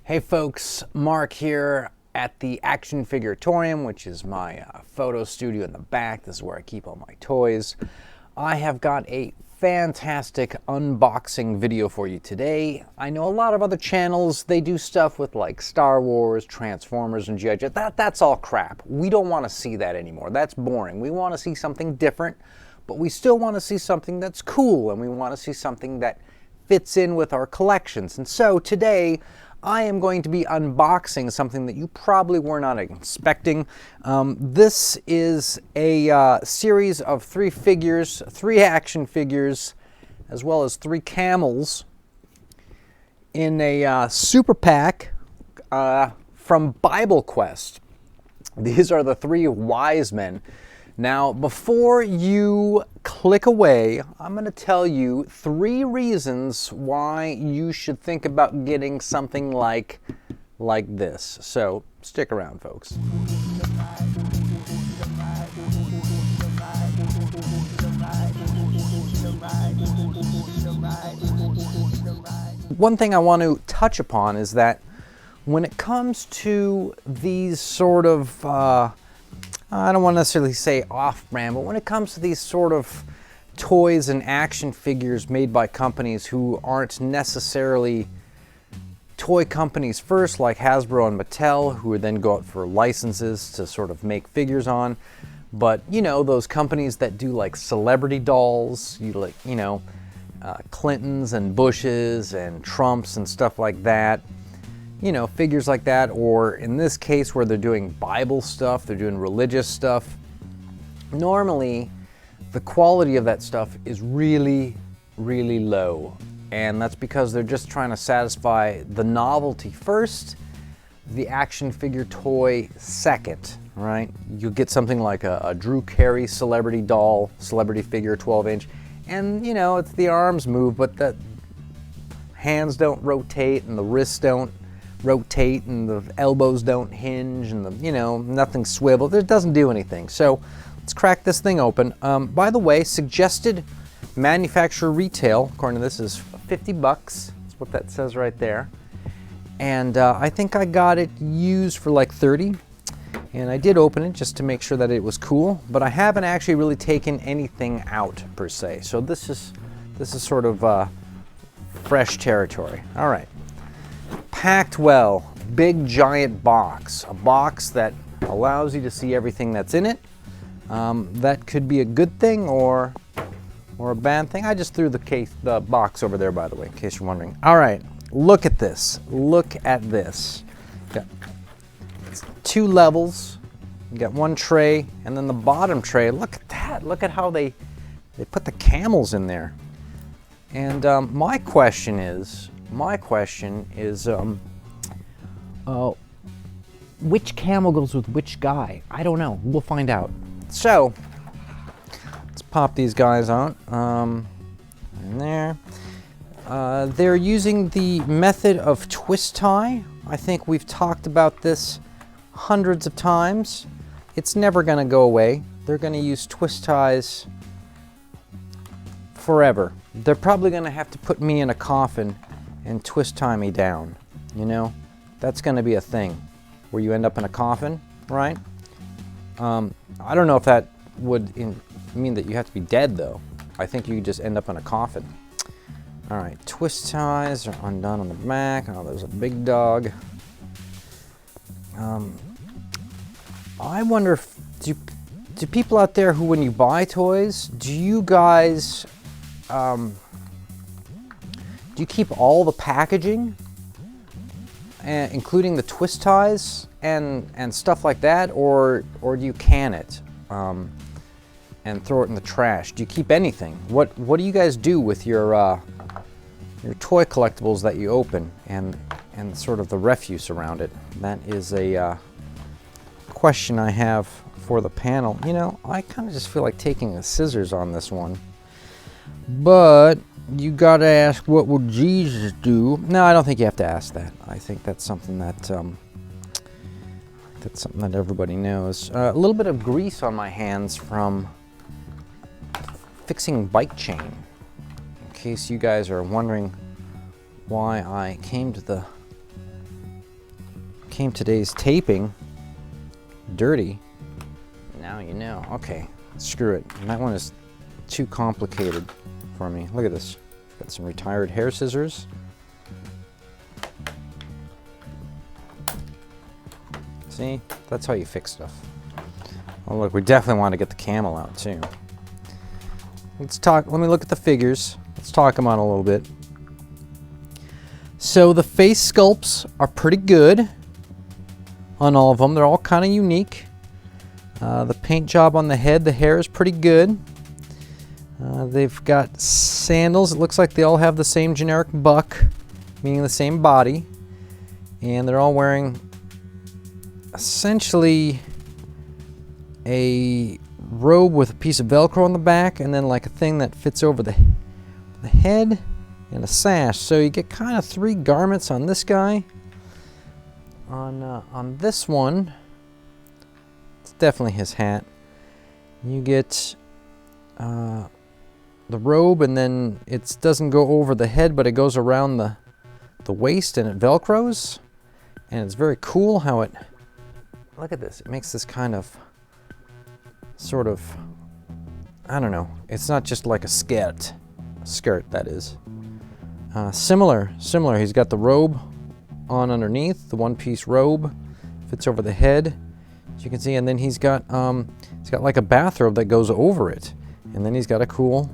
Hey folks, Mark here at the Action Figuratorium, which is my photo studio in the back. This is where I keep all my toys. I have got a fantastic unboxing video for you today. I know a lot of other channels, they do stuff with like Star Wars, Transformers, and G.I. Joe. That's all crap. We don't want to see that anymore. That's boring. We want to see something different, but we still want to see something that's cool, and we want to see something that fits in with our collections. And so today, I am going to be unboxing something that you probably were not expecting. This is a series of 3 figures, 3 action figures, as well as 3 camels in a super pack from Bible Quest. These are the 3 wise men. Now, before you click away, I'm going to tell you 3 reasons why you should think about getting something like this. So stick around, folks. One thing I want to touch upon is that when it comes to these sort of I don't want to necessarily say off-brand, but when it comes to these sort of toys and action figures made by companies who aren't necessarily toy companies first, like Hasbro and Mattel, who would then go out for licenses to sort of make figures on, but you know, those companies that do like celebrity dolls, Clintons and Bushes and Trumps and stuff like that. You know, figures like that, or in this case where they're doing Bible stuff, they're doing religious stuff. Normally, the quality of that stuff is really, really low. And that's because they're just trying to satisfy the novelty first, the action figure toy second, right? You'll get something like a Drew Carey celebrity doll, celebrity figure, 12-inch, and you know, it's the arms move, but the hands don't rotate and the wrists don't rotate and the elbows don't hinge and nothing swivel. It doesn't do anything. So let's crack this thing open. By the way, suggested manufacturer retail, according to this, is 50 bucks. That's what that says right there. And I think I got it used for like 30. And I did open it just to make sure that it was cool, but I haven't actually really taken anything out per se. So this is sort of fresh territory. All right. Packed well, big giant box, a box that allows you to see everything that's in it. That could be a good thing or a bad thing. I just threw the box over there, by the way, in case you're wondering. All right, look at this. Look at this. Got 2 levels. You got 1 tray, and then the bottom tray. Look at that. Look at how they put the camels in there. And my question is, which camel goes with which guy? I don't know. We'll find out. So let's pop these guys out. In there. They're using the method of twist tie. I think we've talked about this hundreds of times. It's never going to go away. They're going to use twist ties forever. They're probably going to have to put me in a coffin and twist tie me down, you know? That's going to be a thing, where you end up in a coffin, right? I don't know if that would mean that you have to be dead, though. I think you just end up in a coffin. All right, twist ties are undone on the back. Oh, there's a big dog. I wonder if, do people out there who, when you buy toys, do you guys, do you keep all the packaging, including the twist ties and stuff like that, or do you can it and throw it in the trash? Do you keep anything? What do you guys do with your toy collectibles that you open and sort of the refuse around it? That is a question I have for the panel. You know, I kind of just feel like taking the scissors on this one, but you gotta ask, what would Jesus do? No, I don't think you have to ask that. I think that's something that everybody knows. A little bit of grease on my hands from fixing bike chain. In case you guys are wondering why I came to the came today's taping dirty. Now you know. Okay, screw it. That one is too complicated for me. Look at this. Got some retired hair scissors. See? That's how you fix stuff. Oh look, we definitely want to get the camel out too. Let me look at the figures. Let's talk them out a little bit. So the face sculpts are pretty good on all of them. They're all kind of unique. The paint job on the head, the hair is pretty good. They've got sandals. It looks like they all have the same generic buck, meaning the same body. And they're all wearing essentially a robe with a piece of Velcro on the back and then like a thing that fits over the head and a sash. So you get kind of 3 garments on this guy. On this one, it's definitely his hat. You get the robe, and then it doesn't go over the head, but it goes around the waist and it Velcros. And it's very cool how it, look at this, it makes this kind of sort of, I don't know, it's not just like a skirt that is. Similar, he's got the robe on underneath, the one-piece robe, fits over the head, as you can see, and then he's got like a bathrobe that goes over it, and then he's got a cool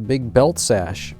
big belt sash.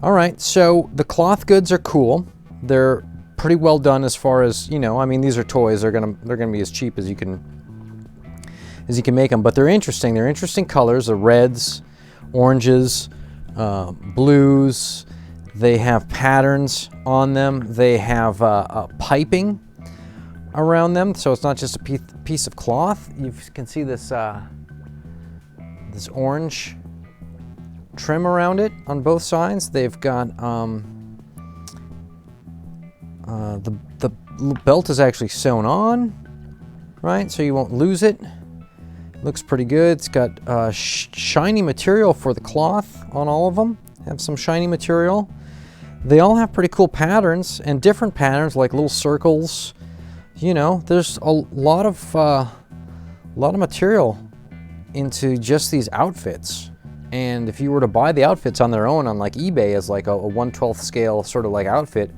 All right, so the cloth goods are cool. They're pretty well done as far as, you know, I mean, these are toys. They're gonna be as cheap as you can make them, but they're interesting. They're interesting colors, the reds, oranges, blues. They have patterns on them. They have piping around them, so it's not just a piece of cloth. You can see this this orange trim around it on both sides. They've got the belt is actually sewn on, right? So you won't lose it. Looks pretty good. It's got shiny material for the cloth on all of them. Have some shiny material. They all have pretty cool patterns and different patterns, like little circles. You know, there's a lot of material into just these outfits. And if you were to buy the outfits on their own on like eBay as like a 1/12 scale sort of like outfit,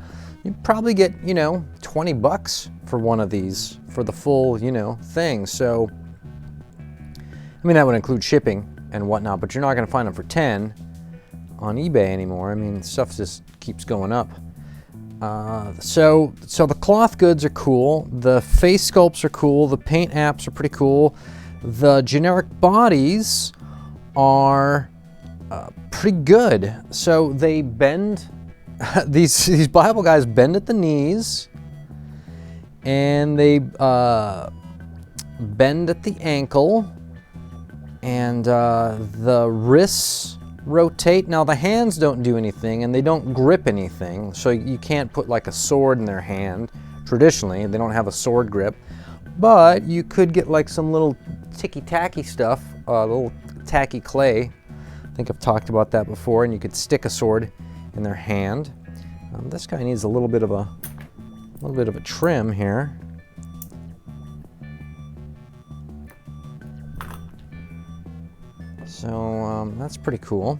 you'd probably get, you know, 20 bucks for one of these for the full, you know, thing. So, I mean, that would include shipping and whatnot, but you're not going to find them for 10 on eBay anymore. I mean, stuff just keeps going up. So the cloth goods are cool. The face sculpts are cool. The paint apps are pretty cool. The generic bodies are pretty good. So they bend, these Bible guys bend at the knees, and they bend at the ankle, and the wrists rotate. Now the hands don't do anything, and they don't grip anything, so you can't put like a sword in their hand. Traditionally, they don't have a sword grip, but you could get like some little ticky-tacky stuff, little tacky clay. I think I've talked about that before, and you could stick a sword in their hand. This guy needs a little bit of a trim here. So that's pretty cool.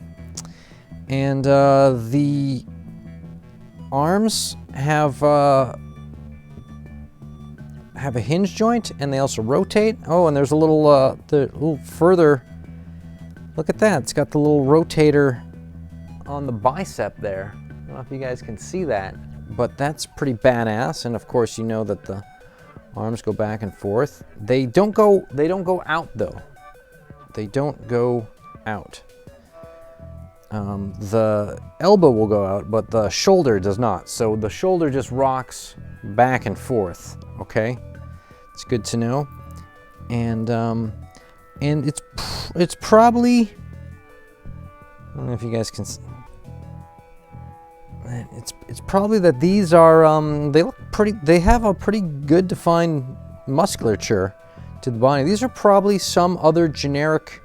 And the arms have a hinge joint, and they also rotate. Oh, and there's a little further. Look at that! It's got the little rotator on the bicep there. I don't know if you guys can see that, but that's pretty badass. And of course, you know that the arms go back and forth. They don't go out though. They don't go out. The elbow will go out, but the shoulder does not. So the shoulder just rocks back and forth. Okay, it's good to know. And it's probably, I don't know if you guys can. It's probably that these are they look pretty. They have a pretty good defined musculature to the body. These are probably some other generic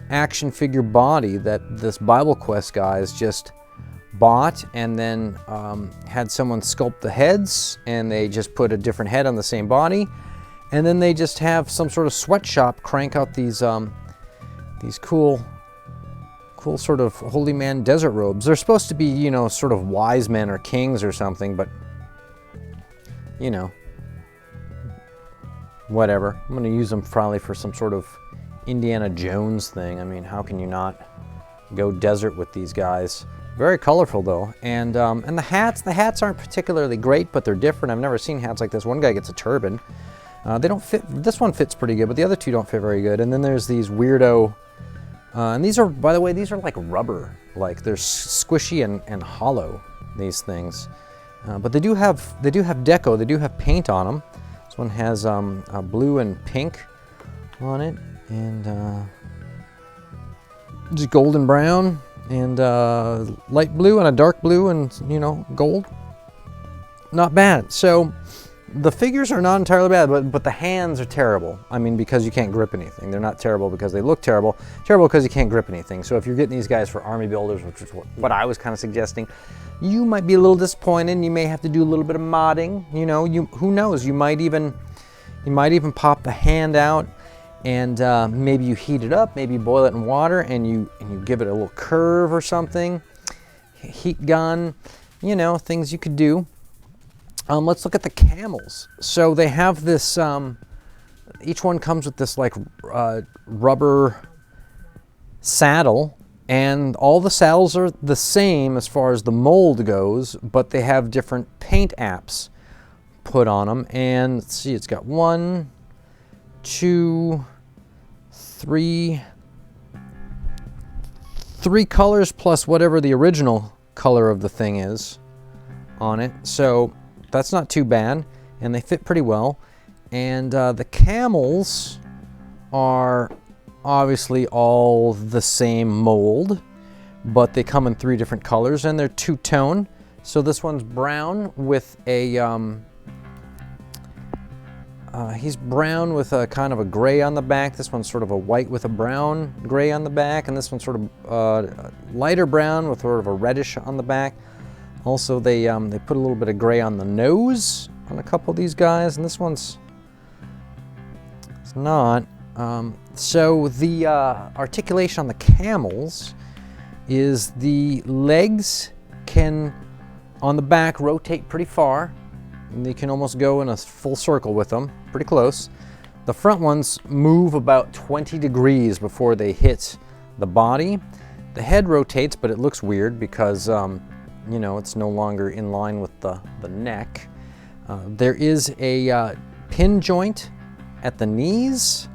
action figure body that this Bible Quest guy is just bought and then had someone sculpt the heads, and they just put a different head on the same body, and then they just have some sort of sweatshop crank out these cool sort of holy man desert robes. They're supposed to be, you know, sort of wise men or kings or something, but you know, whatever. I'm going to use them probably for some sort of Indiana Jones thing. I mean, how can you not go desert with these guys? Very colorful though, and the hats aren't particularly great, but they're different. I've never seen hats like this. One guy gets a turban. They don't fit. This one fits pretty good, but the other two don't fit very good. And then there's these weirdo, and these are, by the way, these are like rubber, like they're squishy and hollow. These things, but they do have deco. They do have paint on them. This one has blue and pink on it, and just golden brown, and light blue and a dark blue, and you know, gold. Not bad. So the figures are not entirely bad, but the hands are terrible. I mean, because you can't grip anything. They're not terrible because they look terrible. Terrible because you can't grip anything. So if you're getting these guys for army builders, which is what I was kind of suggesting, you might be a little disappointed. You may have to do a little bit of modding. You know, who knows? You might even pop the hand out, and maybe you heat it up, maybe you boil it in water, and you give it a little curve or something. Heat gun, you know, things you could do. Let's look at the camels. So they have this, each one comes with this like rubber saddle, and all the saddles are the same as far as the mold goes, but they have different paint apps put on them. And let's see, it's got 1, 2, 3 colors plus whatever the original color of the thing is on it. So that's not too bad, and they fit pretty well. And the camels are obviously all the same mold, but they come in 3 different colors, and they're two-tone. So this one's brown with a he's brown with a kind of a gray on the back. This one's sort of a white with a brown gray on the back, and this one's sort of lighter brown with sort of a reddish on the back. Also, they put a little bit of gray on the nose on a couple of these guys, and this one's it's not. So the articulation on the camels is the legs can, on the back, rotate pretty far. And they can almost go in a full circle with them, pretty close. The front ones move about 20 degrees before they hit the body. The head rotates, but it looks weird because you know, it's no longer in line with the neck. There is a pin joint at the knees,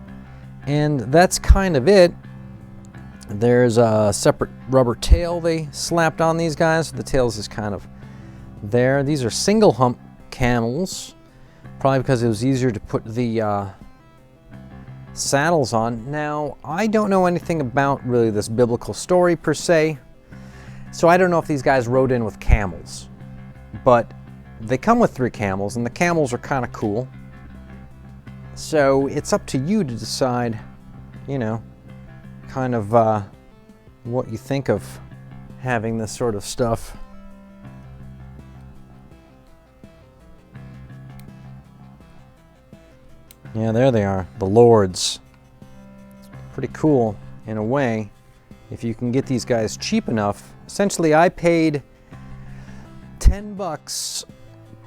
and that's kind of it. There's a separate rubber tail they slapped on these guys. The tail's just kind of there. These are single hump camels, probably because it was easier to put the saddles on. Now, I don't know anything about really this biblical story per se, so I don't know if these guys rode in with camels, but they come with 3 camels, and the camels are kind of cool. So it's up to you to decide, you know, kind of what you think of having this sort of stuff. Yeah, there they are, the lords. Pretty cool in a way, if you can get these guys cheap enough. Essentially, I paid $10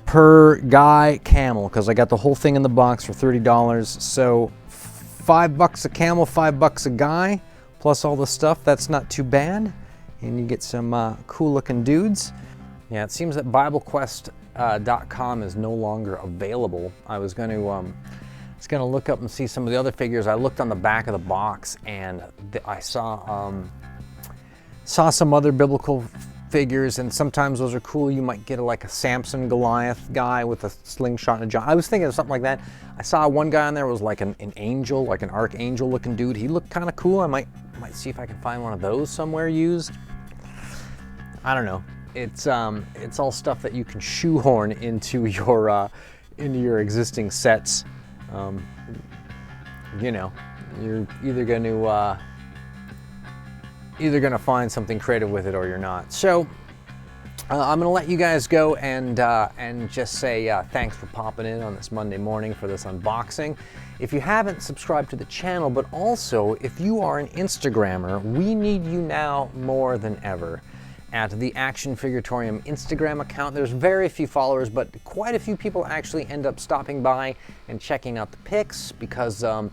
per guy camel because I got the whole thing in the box for $30. So $5 a camel, $5 a guy, plus all the stuff. That's not too bad, and you get some cool looking dudes. Yeah, it seems that BibleQuest.com is no longer available. I was going to look up and see some of the other figures. I looked on the back of the box, and I saw some other biblical figures, and sometimes those are cool. You might get like a Samson Goliath guy with a slingshot and a giant. I was thinking of something like that. I saw one guy on there was like an angel, like an archangel looking dude. He looked kind of cool. I might see if I can find one of those somewhere used. I don't know. It's all stuff that you can shoehorn into your existing sets. You know, you're either going to find something creative with it or you're not. So I'm going to let you guys go and just say thanks for popping in on this Monday morning for this unboxing. If you haven't subscribed to the channel, but also if you are an Instagrammer, we need you now more than ever. At the Action Figuratorium Instagram account, there's very few followers, but quite a few people actually end up stopping by and checking out the pics because I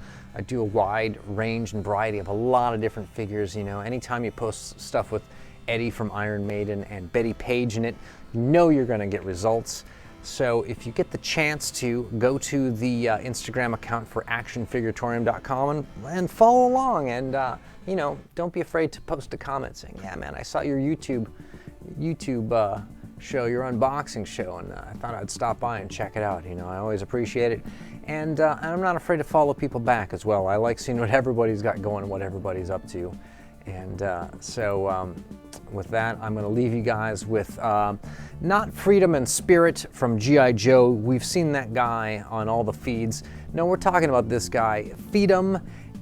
do a wide range and variety of a lot of different figures. You know, anytime you post stuff with Eddie from Iron Maiden and Betty Page in it, you know you're going to get results. So if you get the chance to go to the Instagram account for actionfiguratorium.com and follow along, and you know, don't be afraid to post a comment saying, yeah man, I saw your YouTube show, your unboxing show, and I thought I'd stop by and check it out. You know, I always appreciate it. And I'm not afraid to follow people back as well. I like seeing what everybody's got going and what everybody's up to. And with that, I'm going to leave you guys with not Freedom and Spirit from G.I. Joe. We've seen that guy on all the feeds. No, we're talking about this guy, Freedom,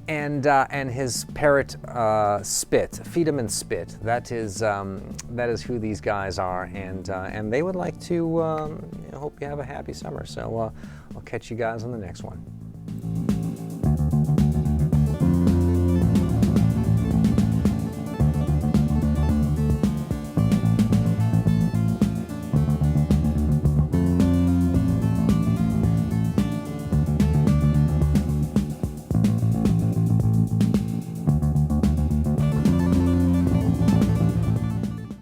and his parrot Spit. Freedom and Spit. That is who these guys are, and they would like to hope you have a happy summer. So I'll catch you guys on the next one.